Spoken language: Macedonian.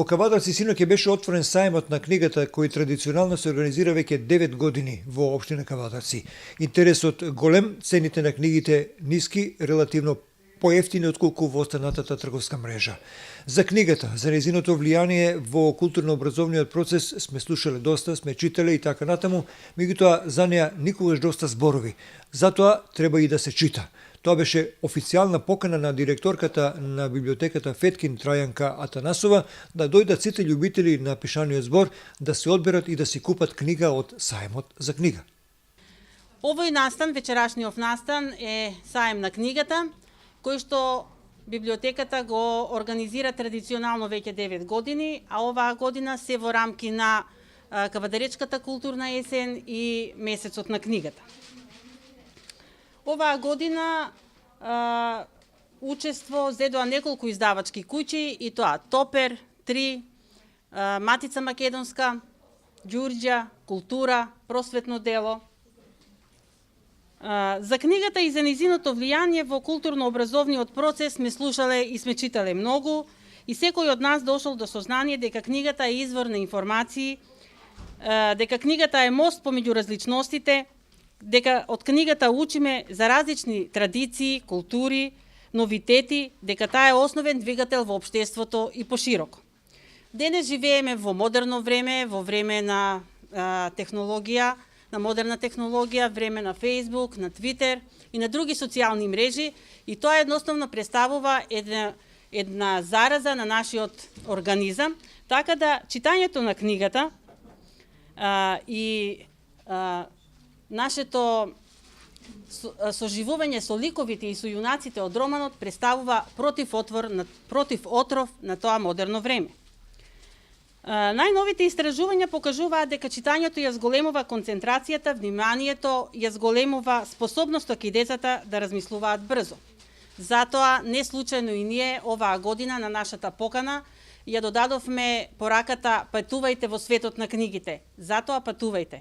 Во Кавадарци синоќ беше отворен сајмот на книгата кој традиционално се организира веќе 9 години во општина Кавадарци. Интересот голем, цените на книгите ниски, релативно поевтини отколку во останатата трговска мрежа. За книгата, за нејзиното влијание во културно-образовниот процес сме слушале доста, сме читале и така натаму, меѓутоа за неа никогаш доста зборови. Затоа треба и да се чита. Тоа беше официјална покана на директорката на библиотеката Феткин Трајанка Атанасова да дојдат сите љубители на пишаниот збор да се одберат и да си купат книга од сајмот за книга. Овој настан, вечерашниот настан е сајм на книгата, кој што библиотеката го организира традиционално веќе 9 години, а оваа година се во рамки на Кавадаречката културна есен и месецот на книгата. Оваа година учество зедоа неколку издавачки куќи, и тоа Топер, 3, Матица Македонска, Ѓурѓа, Култура, Просветно дело. За книгата и за нејзиното влијание во културно-образовниот процес сме слушале и сме читале многу, и секој од нас дошол до сознание дека книгата е извор на информации, дека книгата е мост помеѓу различностите, дека од книгата учиме за различни традиции, култури, новитети, дека таа е основен двигател во општеството и пошироко. Денес живееме во модерно време, во време на технологија, на модерна технологија, време на Facebook, на Twitter и на други социјални мрежи, и тоа едноставно представува една зараза на нашиот организам, така да читањето на книгата и нашето соживување со ликовите и со јунаците од романот представува против отров на тоа модерно време. Најновите истражувања покажуваат дека читањето ја зголемува концентрацијата, вниманието, ја зголемува способноста кај децата да размислуваат брзо. Затоа, не случајно и ние оваа година на нашата покана ја додадовме пораката "Патувајте во светот на книгите". Затоа патувајте.